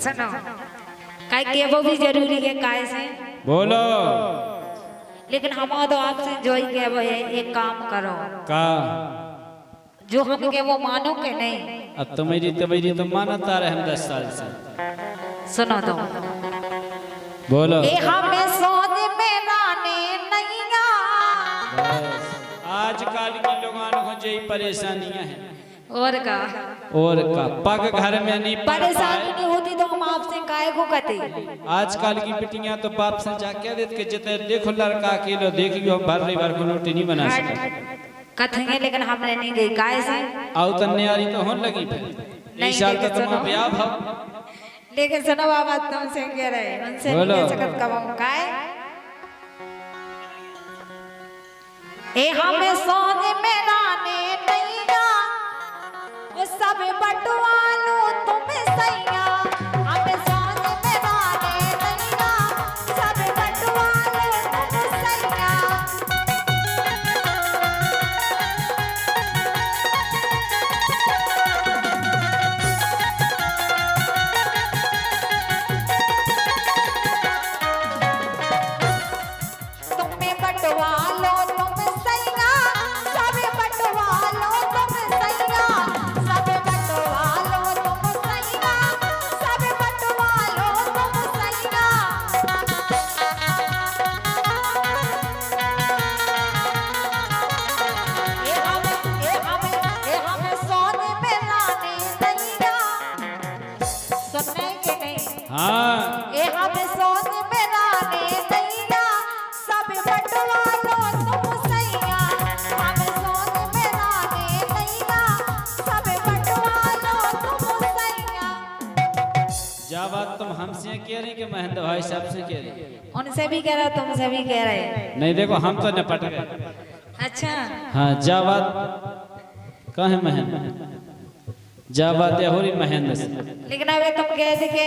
सुनो काय के वो भी जरूरी है काय से बोलो। लेकिन हम तो आपसे जो ही कह वो है एक काम करो का जो हम के वो मानो के नहीं। अब तो मेरी तो मानता रहे हम 10 साल से। सुनो तो बोलो। ए हमें सोच में राने नहीं बस आजकल के लोगों को जो परेशानियां हैं और का पग घर में नहीं परेशानी नहीं होती तो हम आपसे काय को कहते। आजकल की बेटियां तो बाप से जाके देख के जते देखो लड़का अकेलो देखियो भर रही बार को रोटी नहीं बना सकता कथेंगे लेकिन हमने नहीं गई काय से आओ तन्ने यारी तो होने लगी फिर इस साल तो तुम ब्याह भाव। लेकिन सुनो बाबा तुमसे कह रहे उनसे नहीं कह सकत कब हम काय ए हमें सोने में राने नहीं वो सब बटवा लो तुम्हें सैया हमें सोने में राने नहीं सब बटवा लो तुम्हें सैया तुम्हें बटवा लो तुम्हें सैया सब बटवा लो तुम्हें सैया सब बटवा लो तुम सैया सब बटवा लो तुम सैया ए हमें सोने में रानी नैया सुनने के नहीं हाँ ए हमें सोने में रानी नैया सब बटवा लो तुम सैया हमें सोने में रानी नैया सब बटवा लो तुम सैया। जा बात तुम हमसे कह रही कि महेंद्र भाई साहब से कह रही उनसे भी कह रहा तुमसे भी कह रहे नहीं देखो हम तो निपट गए। अच्छा हाँ जा बात कहे महेंद्र जा बात हो रही महेंद्र से। लेकिन अबे तुम कह थे कि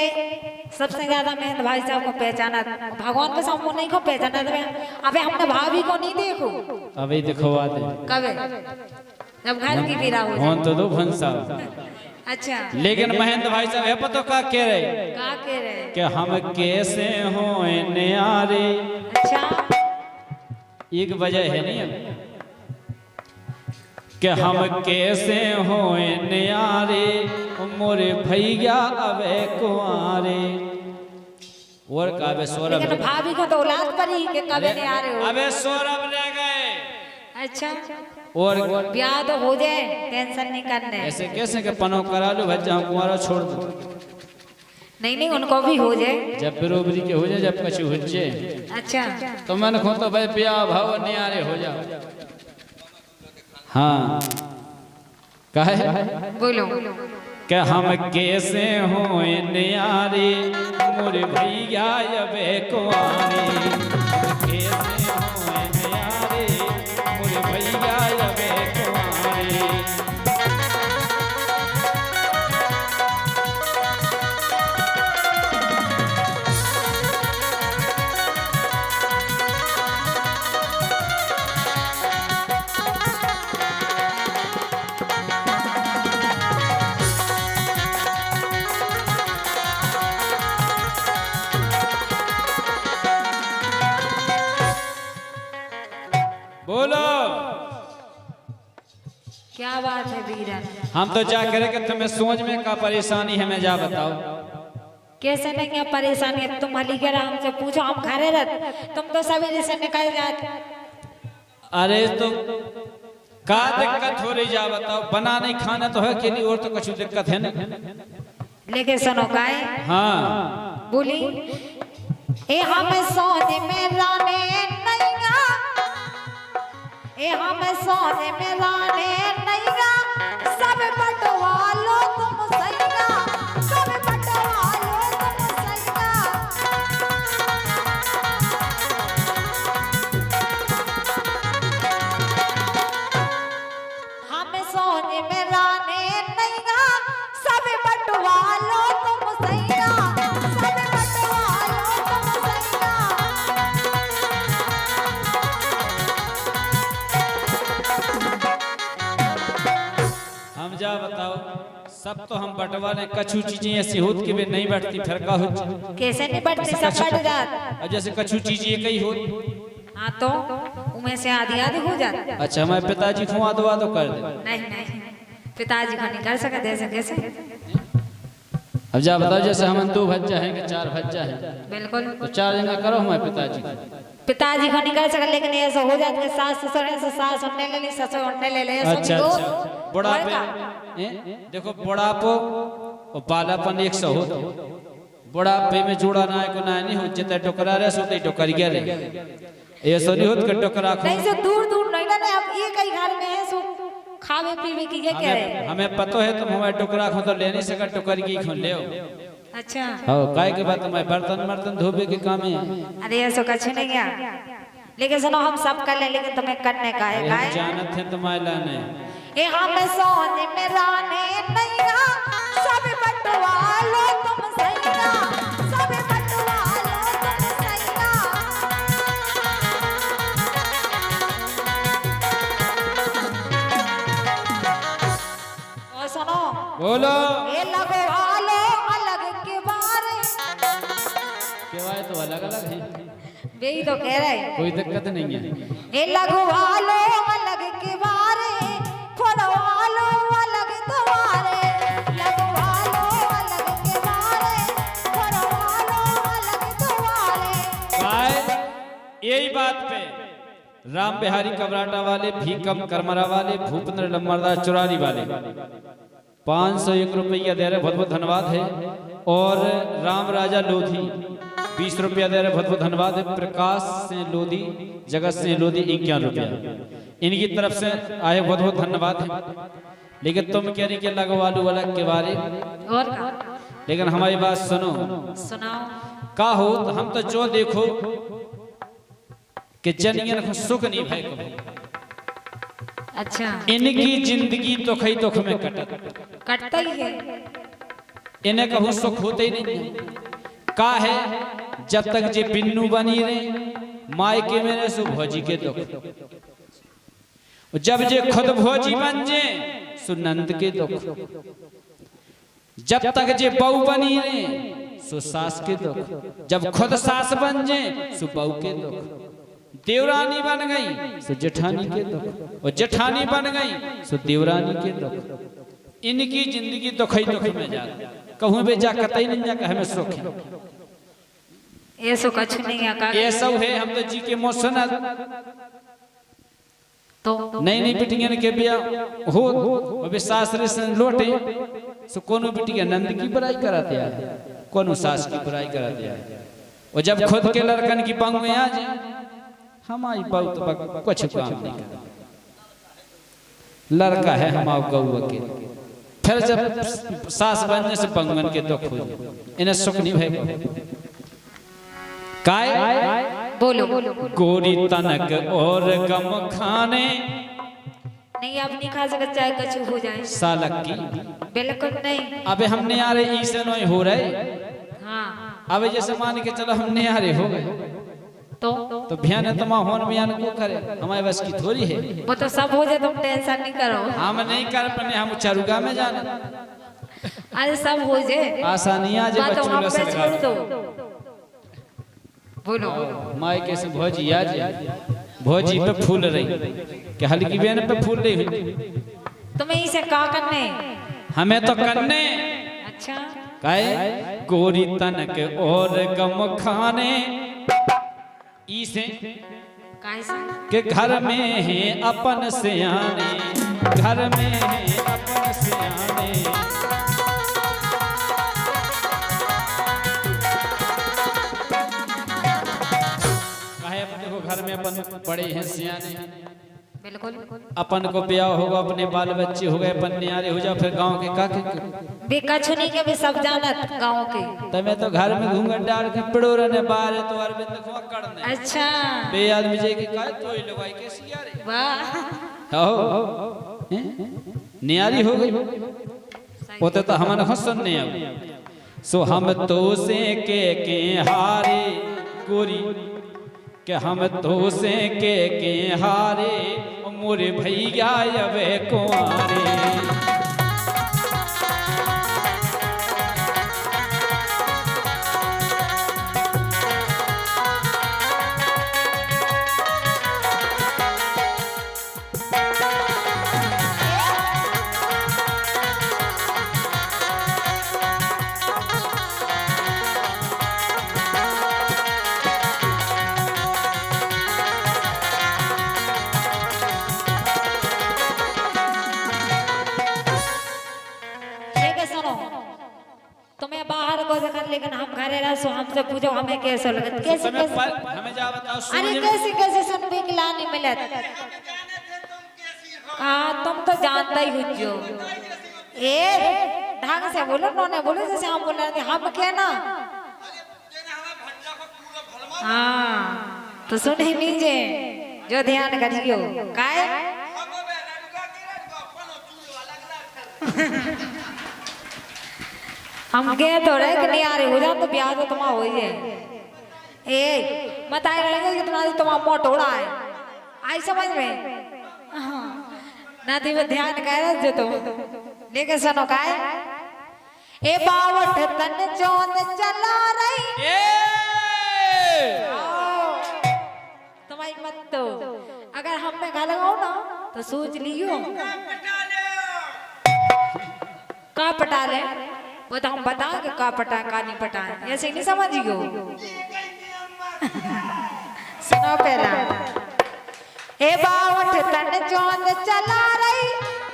सबसे ज्यादा महेंद्र भाई साहब को पहचाना भगवान के सामने नहीं को पहचाना तो अबे हमने भाभी को नहीं देखो अभी देखो बात है कबे जब घर की पीरा हो फोन तो दो भंसा। अच्छा लेकिन महेंद्र भाई साहब है पता का कह रहे का कह रहे कि हम कैसे हो न्यारे। अच्छा एक वजह है नहीं कि हम कैसे हो न्यारे मोरे भैया अबे कुआरे और काबे सौरभ लेकिन भाभी को तो औलाद पर ही के कबे नहीं आ रहे हो अबे सौरभ ले गए। अच्छा और ब्याह तो हो जाए टेंशन नहीं करने ऐसे कैसे के पनो करा लो भज्जा कुआरा छोड़ दो नहीं उनको भी हो जाए जब बरोबरी के हो जाए जब कछु हो जाए। अच्छा तो मन खो तो भाई ब्याह भाव न्यारे हो जाओ। हाँ कहे बोलो कि हम कैसे हो न्यारे मोरे भैया अबे कुआरे कैसे हो न्यारे मोरे भैया अबे कुआरे। बोलो क्या बात है वीरन हम तो जा करे कि तुम्हें सोच में का परेशानी है मैं जा बताओ। कैसे नहीं है परेशानी तुम हली के हमसे पूछो हम खड़े रहते तुम तो सवेरे से निकल जाते। अरे तो का दिक्कत हो रही जा बताओ बना नहीं खाना तो है कि नहीं और तो कुछ दिक्कत है ना। लेकिन सुनो गाय हाँ बोली ए हमें सोने में राने नैया ए हमें सोने में राने नैया सब बटवा लो तुम सैया सब बटवा लो तुम सैया हमें सोने में राने नैया सब बटवा लो तुम सैया सब बटवा लो तुम सैया। सब तो हम बटवा ले, कछु चीजें ऐसी होत कि वे नहीं बैठती, फिर का हो कैसे नहीं बढ़ती, सब बढ़ जात। अब जैसे कछु चीजें एक ही हो। हाँ तो उनमें से आधी आधी हो जाती। अच्छा हमारे पिताजी को आदवा तो कर दे। नहीं नहीं, पिताजी को नहीं कर सकते ऐसे कैसे। अब जा बताओ, जैसे हम 2 भज्जा हैं कि 4 भज्जा हैं, बिल्कुल तो 4 जगह करो हमारे पिताजी को। पिताजी को नहीं कर सकते, लेकिन ऐसा हो जाता है सास ससुर ऐसे, सास उठने ले ली, ससुर उठने ले ले। अच्छा अच्छा, बुढ़ापे देखो, बुढ़ापो और बालापन 100 हो। बुढ़ापे में जोड़ा ना को ना नहीं हो, जितना टोकरा रहे सोते टोकर गया रे, ऐसा नहीं होत कि टोकरा नहीं से दूर दूर नहीं ना, अब ये कई घर में है सो खावे पीवे की ये कह रहे। हमें पता है तुम हमारे टोकरा खो तो ले नहीं सका, टोकर की खो ले। अच्छा हां, काय के बात मैं बर्तन धोबे के काम है। अरे ऐसा कुछ नहीं गया, लेकिन सुनो हम सब कर ले, लेकिन तुम्हें करने का है। हम जानत है तुम्हारे लाने ए हम सोने में राने नैया, सब बटवा लो तुम सैया, सब बटवा लो तुम सैया। और सुनो बोलो, ये लगवा लो अलग के बारे। केवाए तो अलग अलग है, बेई तो कह रहे, कोई दिक्कत नहीं है। ये लगवा लो अलग के बारे, फोड़वा लो अलग तुम्हारे, लगवा लो अलग के बारे, फोड़वा लो अलग तुम्हारे। काय यही बात पे राम बिहारी कबराटा वाले, भीकम करमरा वाले, भूपेंद्र लम्बरदास चुरारी वाले 501 रुपया दे रहे, बहुत बहुत धन्यवाद है। और राम राजा लोधी 20 रुपया दे रहे, बहुत बहुत धन्यवाद है। प्रकाश से लोधी, जगत से लोधी 51 रुपया, इनकी तरफ से आए, बहुत बहुत धन्यवाद है। लेकिन तुम कह रही कि लगवालू अलग के बारे, और लेकिन हमारी बात सुनो, सुनाओ का हो तो हम तो जो देखो कि जनियन को सुख नहीं भाई को, अच्छा इनकी जिंदगी तो खई दुख में कटता ही है, इन्हें कहूँ सुख होते ही नहीं। का है जब तक जे बिन्नू बनी रहे मायके मेरे सु भोजी के दुख, जब जे खुद भोजी बन जे सु नंद के दुख, जब तक जे बहू बनी रहे सु सास के दुख, जब खुद सास बन जे सु बहू के दुख, देवरानी बन गई सो जेठानी के दुख, और जेठानी बन गई सो देवरानी के दुख। इनकी जिंदगी तो खई दुख में जा, कहूं बे जा कतई नहीं जा, हमें सुख है। ये सो कछ नहीं आका, ये सब है हम तो जी के मौसन तो नई बिटियां के बिया हो, अबे सासरे से लौटे सो कोनो बिटिया नंद की बुराई कराते है, कोनो सास की बुराई कराते है। और जब खुद के लड़कन की पंग में आ जाए, हमारी बहुत कुछ काम नहीं करता, लड़का है हमारा गौवा के, फिर जब सास बनने से पंगन के दुख हो, इन्हें सुख नहीं भाई। काय बोलो गोरी तनक और गम खाने, नहीं आप नहीं खा सकते, चाहे कछु हो जाए सालक की, बिल्कुल नहीं। अबे हमने आ रहे ईसे नहीं हो रहे, हाँ अबे जैसे मान के चलो हमने आ रहे हो गए, तो भैया तुम होन बयान को करे, हमारे बस की थोड़ी है। वो तो सब हो जाए, तुम टेंशन नहीं करो। हम नहीं कर पाने, हम चरुगा में जाना, अरे सब हो जाए, आसानी आ जाए, बात हम पे छोड़ दो। बोलो माई कैसे भौजी आ जाए, भौजी पे फूल रही कि हल्की बहन पे फूल रही हुई, तुम्हें इसे का करने, हमें तो करने। अच्छा काहे गोरी तनक और गम खाने, इसे के घर में है अपन सियाने, घर में है अपन सियाने। काहे देखो घर में अपन बड़े हैं सियाने, बिल्कुल अपन को ब्याह होगा, अपने बाल बच्चे हो गए, अपन न्यारे हो जाओ, फिर गांव के काके बेकछुनी के भी सब जानत गांव के, तमे तो घर में घूंघट डाल के पड़ोरे ने बाहर तो अरविंद को करने। अच्छा बे आदमी जे के काहे तोई लगाई के सियारे, वाह हो न्यारी हो गई, होते तो हमन हसन ने अब सो हम तो से के हारे गोरी के, हम तो से के हारे मोरे भैया अबे कुंवारे। मत, लेकिन हम घरे रह सो हमसे पूछो हमें कैसे लगत, कैसे समय कैसे पर हमें जा बताओ अरे सूरज में कैसे कैसे सुनबे की लानी मिलत। हाँ तुम तो जानता ही हो जो, ए ढंग से बोलो, नोने बोलो जैसे हम बोल रहे थे, हम क्या ना। हाँ तो सुन ही लीजिए, जो ध्यान करियो काय हम गए तो रहे कि नहीं आ रहे हो जाए तो ब्याह तो तुम्हारा हो जाए। ए मत आए रहेंगे कि तुम्हारी तुम्हारा मोटोड़ा है, आई समझ में। हाँ नदी में ध्यान कह रहे थे तुम, लेके सुनो काय ए बावट तन चौंद चला रही तुम्हारी मत तो, अगर हम में गा लगाओ ना तो सोच लियो का पटा ले, वो तो हम बता के का पटा का नहीं पटा, ऐसे नहीं समझियो। सुनो पहला ए बावट तन चौंद चला रही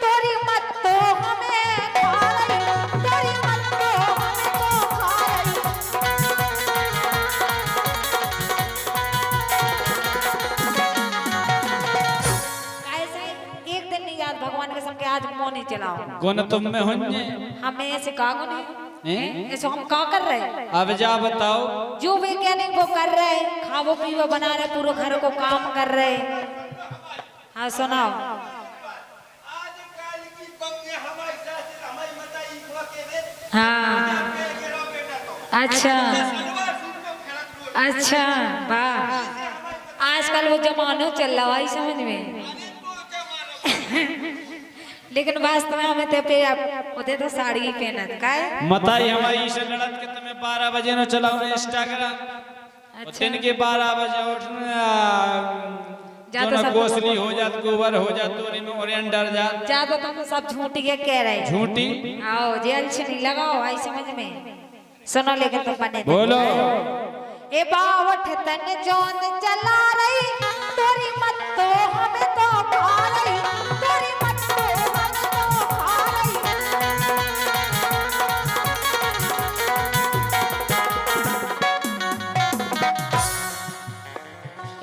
तोरी मत तो हमें खा रही, तोरी मत तो हमें तो खा रही। कैसे एक दिन नहीं याद भगवान के संग आज मोह नहीं चलाओ कौन तुम में होंगे हमें ऐसे कागो नहीं, ऐसे हम का कर रहे। अब जा बताओ जो वैज्ञानिक वो कर रहे, खावो पीवो बना रहे, पूरे घर को काम कर रहे। हाँ सुनाओ। हाँ अच्छा अच्छा वाह, आजकल वो जमानो चल रहा है समझ में। लेकिन वास्तव में हमें तो पे होते तो साड़ी ही पहनत काय मताई हमारी से लड़त के तुम्हें 12 बजे न चलाओ इंस्टाग्राम, अच्छा। दिन के 12 बजे उठना ज्यादा जो सब गोसली हो जात गोबर हो जात तोरी में ओरियन डर जात ज्यादा तुम सब झूठी के कह रहे हैं। झूठी आओ जेल से नहीं लगाओ आई समझ में। सुनो लेकिन तुम बने बोलो ए बावट तन जोन चला रही तोरी मत तो हमें तो खा रही, तोरी मत तो हमें तो खा रही।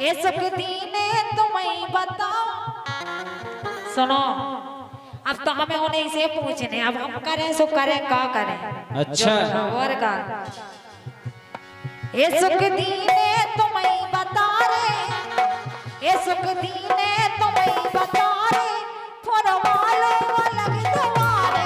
ए सकती ने तुम्हें बताओ। सुनो अब तो हमें उन्हीं से पूछने, अब हम करें सो करें का करें। अच्छा और का ये सुख दीने तुम्हें बता रहे, ये सुख दीने तुम्हें बता रहे, फरमालो अलग तुम्हारे।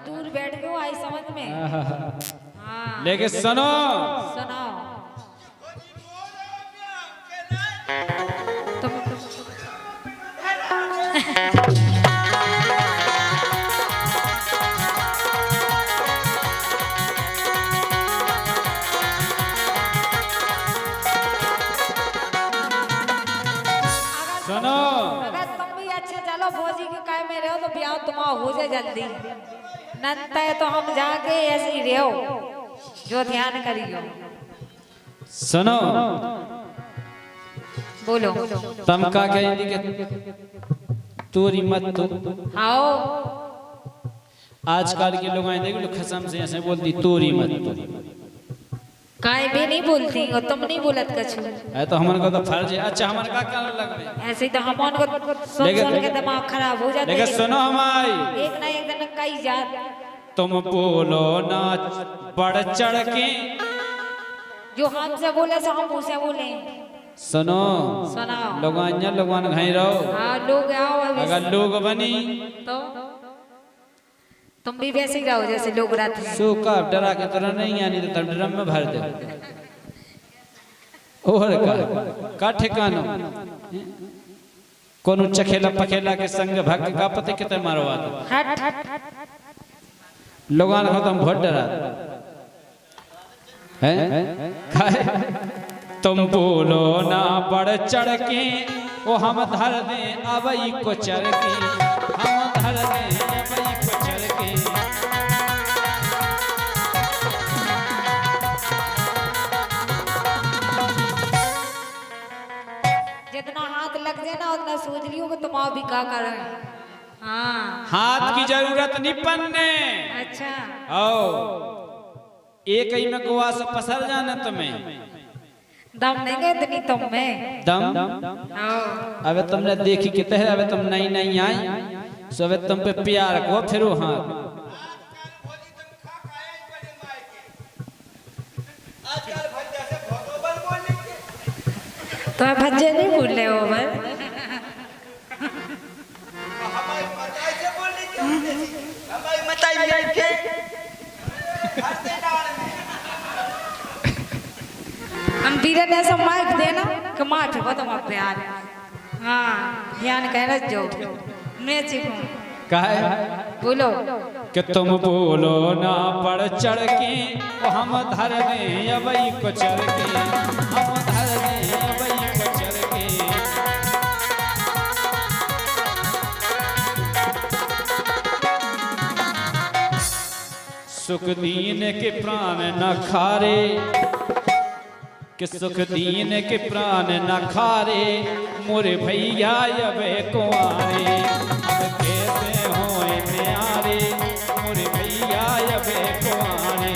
दूर बैठ गयो आई समझ में। हाँ लेकिन सुनो सुनाओ तुम सुनो अगर तुम भी अच्छे चलो भोजी के काय में रहो तो ब्याह तुम्हारा हो जाए जल्दी, नंता है तो हम जाके ऐसे ही रहो, जो ध्यान करियो। सुनो बोलो तम का कहेंगे कि तोरी मत तो आओ आजकल के लोग देख लो खसम से ऐसे बोलती तोरी मत तो काय भी नहीं बोलती और तुम नहीं बोलत कछु। है तो हमारे को तो फर्ज है। अच्छा हमारे का क्या लग रहा है ऐसे ही तो हम को सुन सुन के दिमाग खराब हो जाता लेकिन है। सुनो हमारी एक ना एक दिन कई जात तुम बोलो ना बढ़ चढ़ के, जो हमसे बोले सो हम उसे बोले। सुनो सुनाओ लोगवान घाई रहो। हाँ लोग आओ अभी अगर लोग बनी तो तुम भी वैसे ही रहो जैसे लोग रहते हैं। सूखा डरा के तरह नहीं आनी तो तब ड्रम में भर दे और का ठिकानो कोनो चखेला पखेला के संग भग का पते कितने मारवा दो। हट हट लोगों ने खत्म बहुत डरा है तुम बोलो ना बढ़ चढ़ के वो हम धर दे अबई को चढ़ के हम धर दे अबई को चढ़ के जितना हाथ लग जाए ना उतना सोच लियो कि तुम भी का कर रहे हैं। हाँ हाथ की जरूरत नहीं पन्ने अच्छा ओ एक ही में गोवा से पसर जाना तुम्हें दम नहीं गए इतनी तुम में दम हाँ अबे तुमने देखी कितने है अबे तुम नहीं नहीं आई सो अबे तुम पे प्यार को फिर हाँ तो भज्जे नहीं भूल रहे हो बस हम बीरन ऐसा माइक देना कि मार ठोको तुम प्यार हाँ ध्यान कहना जो मैं सीखूं काहे बोलो कि तुम बोलो ना बढ़ चढ़ के वो हम धर दे अबई को चढ़ के हम धर दे अबई को चढ़ के सुख दीन के प्राण न खारे कि सुख दीन के प्राण न खारे मोरे भैया अबे कुंवारे अब कैसे होए प्यारे मोरे भैया अबे कुंवारे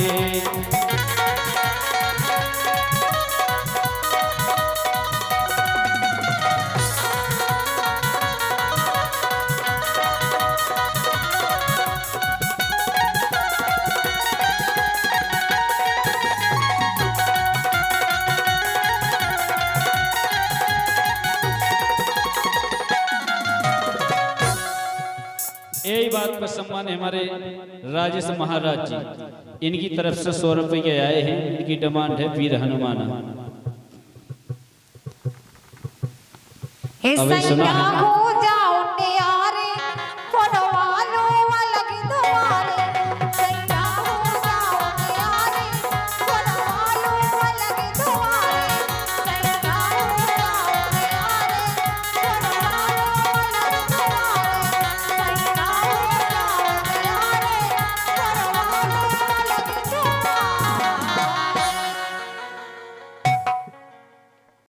यही बात पर सम्मान है हमारे राजेश महाराज जी इनकी तरफ से 100 रुपये आए हैं इनकी डिमांड है वीर हनुमान हे अभी सुना सैया है। हो